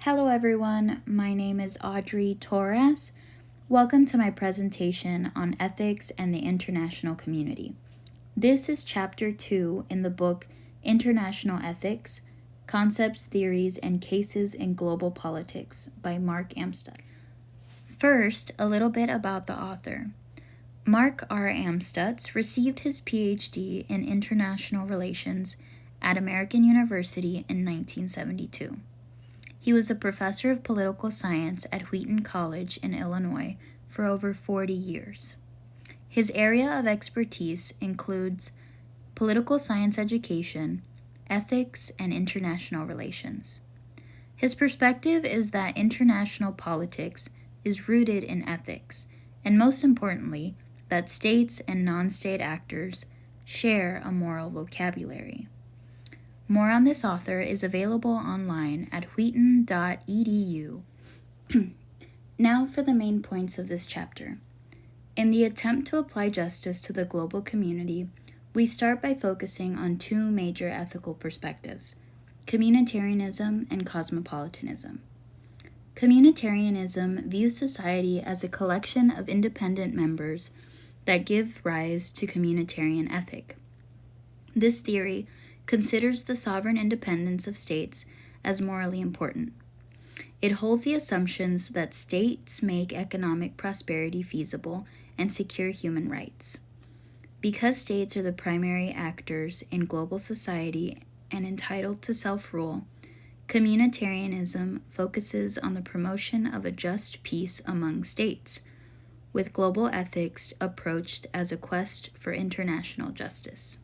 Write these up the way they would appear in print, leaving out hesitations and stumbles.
Hello everyone, my name is Audrey Torres. Welcome to my presentation on ethics and the international community. This is chapter 2 in the book International Ethics, Concepts, Theories, and Cases in Global Politics by Mark Amstutz. First, a little bit about the author. Mark R. Amstutz received his PhD in International Relations at American University in 1972. He was a professor of political science at Wheaton College in Illinois for over 40 years. His area of expertise includes political science education, ethics, and international relations. His perspective is that international politics is rooted in ethics, and most importantly, that states and non-state actors share a moral vocabulary. More on this author is available online at wheaton.edu. Now for the main points of this chapter. In the attempt to apply justice to the global community, we start by focusing on two major ethical perspectives: communitarianism and cosmopolitanism. Communitarianism views society as a collection of independent members that give rise to communitarian ethic. This theory considers the sovereign independence of states as morally important. It holds the assumptions that states make economic prosperity feasible and secure human rights. Because states are the primary actors in global society and entitled to self-rule, communitarianism focuses on the promotion of a just peace among states, with global ethics approached as a quest for international justice.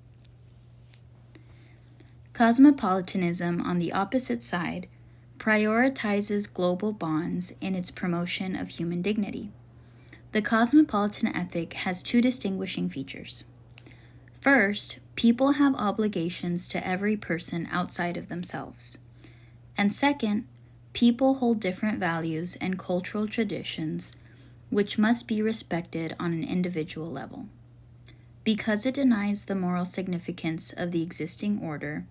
Cosmopolitanism, on the opposite side, prioritizes global bonds in its promotion of human dignity. The cosmopolitan ethic has two distinguishing features. First, people have obligations to every person outside of themselves. And second, people hold different values and cultural traditions which must be respected on an individual level. Because it denies the moral significance of the existing order,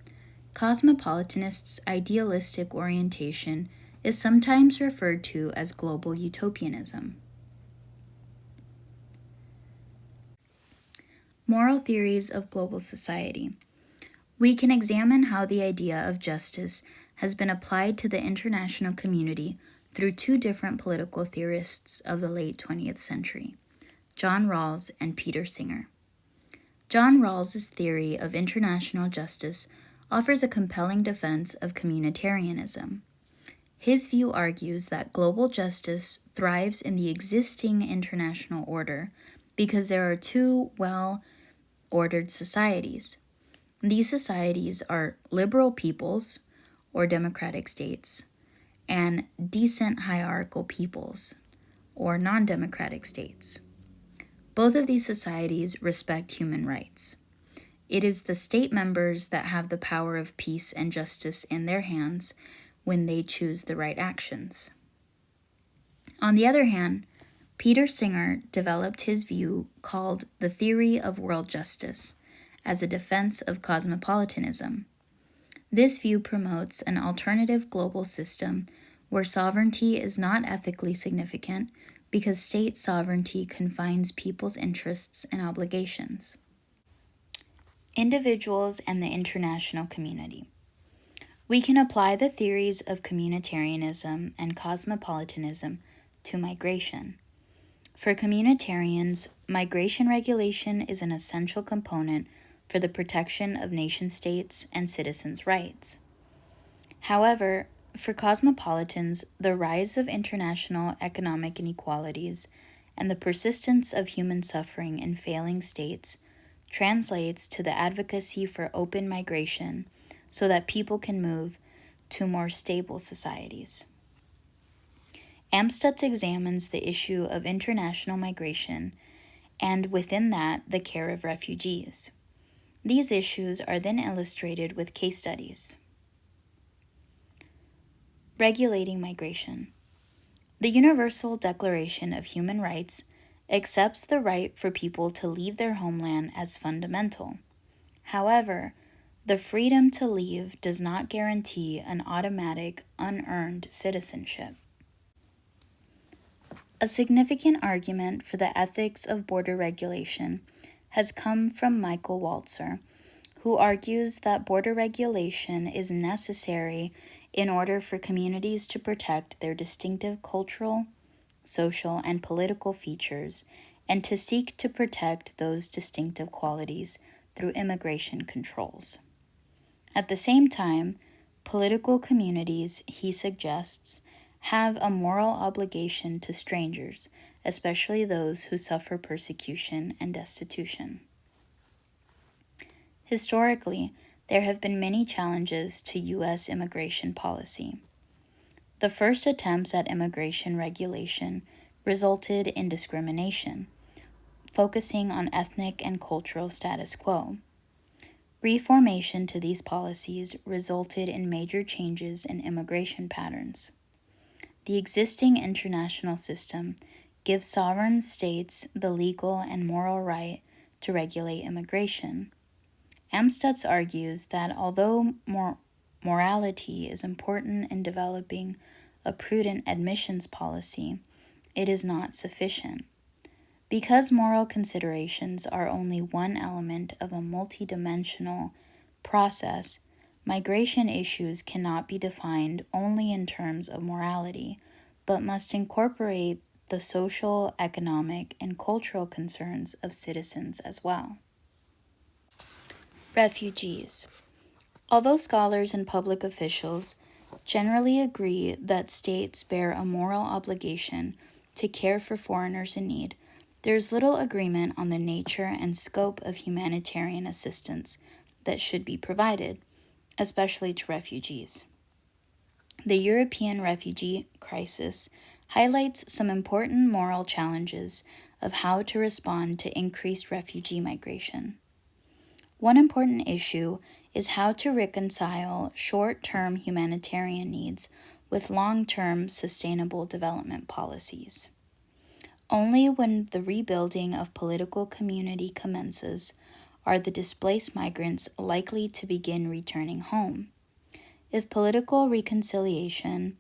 cosmopolitanists' idealistic orientation is sometimes referred to as global utopianism. Moral theories of global society. We can examine how the idea of justice has been applied to the international community through two different political theorists of the late 20th century, John Rawls and Peter Singer. John Rawls's theory of international justice offers a compelling defense of communitarianism. His view argues that global justice thrives in the existing international order because there are two well-ordered societies. These societies are liberal peoples, or democratic states, and decent hierarchical peoples, or non-democratic states. Both of these societies respect human rights. It is the state members that have the power of peace and justice in their hands when they choose the right actions. On the other hand, Peter Singer developed his view called the theory of world justice as a defense of cosmopolitanism. This view promotes an alternative global system where sovereignty is not ethically significant because state sovereignty confines people's interests and obligations. Individuals and the international community. We can apply the theories of communitarianism and cosmopolitanism to migration. For communitarians, migration regulation is an essential component for the protection of nation-states and citizens' rights. However, for cosmopolitans, the rise of international economic inequalities and the persistence of human suffering in failing states translates to the advocacy for open migration so that people can move to more stable societies. Amstutz examines the issue of international migration and, within that, the care of refugees. These issues are then illustrated with case studies. Regulating migration. The Universal Declaration of Human Rights accepts the right for people to leave their homeland as fundamental. However, The freedom to leave does not guarantee an automatic, unearned citizenship. A significant argument for the ethics of border regulation has come from Michael Walzer, who argues that border regulation is necessary in order for communities to protect their distinctive cultural, social, and political features, and to seek to protect those distinctive qualities through immigration controls. At the same time, political communities, he suggests, have a moral obligation to strangers, especially those who suffer persecution and destitution. Historically, there have been many challenges to U.S. immigration policy. The first attempts at immigration regulation resulted in discrimination, focusing on ethnic and cultural status quo. Reformation to these policies resulted in major changes in immigration patterns. The existing international system gives sovereign states the legal and moral right to regulate immigration. Amstutz argues that although morality is important in developing a prudent admissions policy, it is not sufficient. Because moral considerations are only one element of a multidimensional process, migration issues cannot be defined only in terms of morality, but must incorporate the social, economic, and cultural concerns of citizens as well. Refugees. Although scholars and public officials generally agree that states bear a moral obligation to care for foreigners in need, there is little agreement on the nature and scope of humanitarian assistance that should be provided, especially to refugees. The European refugee crisis highlights some important moral challenges of how to respond to increased refugee migration. One important issue is how to reconcile short-term humanitarian needs with long-term sustainable development policies. Only when the rebuilding of political community commences are the displaced migrants likely to begin returning home. If political reconciliation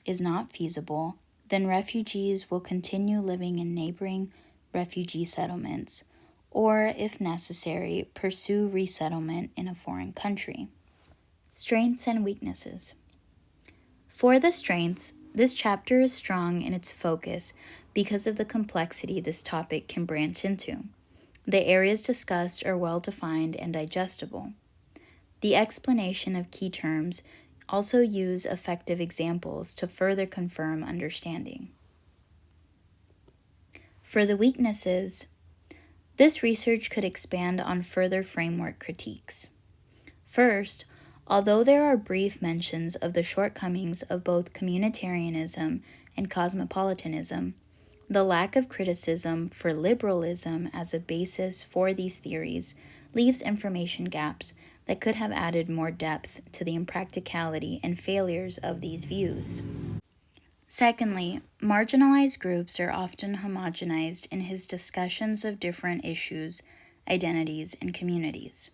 is not feasible, then refugees will continue living in neighboring refugee settlements, or, if necessary, pursue resettlement in a foreign country. Strengths and weaknesses. For the strengths, this chapter is strong in its focus because of the complexity this topic can branch into. The areas discussed are well defined and digestible. The explanation of key terms also use effective examples to further confirm understanding. For the weaknesses, this research could expand on further framework critiques. First, although there are brief mentions of the shortcomings of both communitarianism and cosmopolitanism, the lack of criticism for liberalism as a basis for these theories leaves information gaps that could have added more depth to the impracticality and failures of these views. Secondly, marginalized groups are often homogenized in his discussions of different issues, identities, and communities.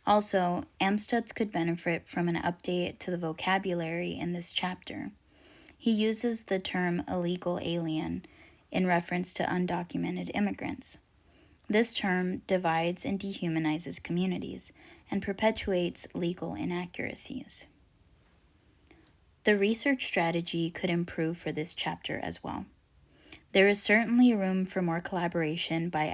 Also, Amstutz could benefit from an update to the vocabulary in this chapter. He uses the term illegal alien in reference to undocumented immigrants. This term divides and dehumanizes communities and perpetuates legal inaccuracies. The research strategy could improve for this chapter as well. There is certainly room for more collaboration by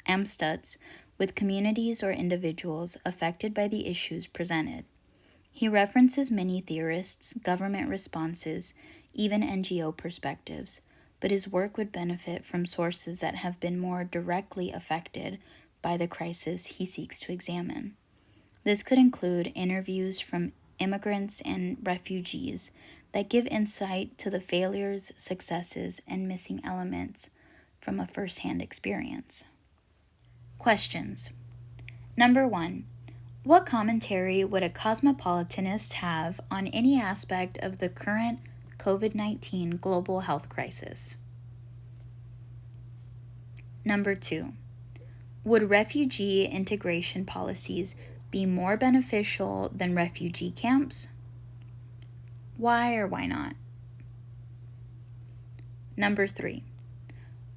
Amstutz with communities or individuals affected by the issues presented. He references many theorists, government responses, even NGO perspectives, but his work would benefit from sources that have been more directly affected by the crisis he seeks to examine. This could include interviews from immigrants and refugees that give insight to the failures, successes, and missing elements from a first-hand experience. Questions. Number 1. What commentary would a cosmopolitanist have on any aspect of the current COVID-19 global health crisis? Number 2. Would refugee integration policies be more beneficial than refugee camps? Why or why not? Number 3.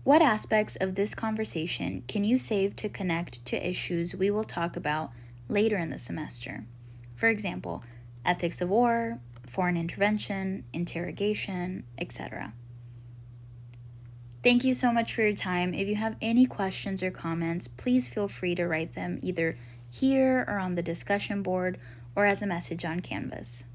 What aspects of this conversation can you save to connect to issues we will talk about later in the semester? For example, ethics of war, foreign intervention, interrogation, etc. Thank you so much for your time. If you have any questions or comments, please feel free to write them either here or on the discussion board or as a message on Canvas.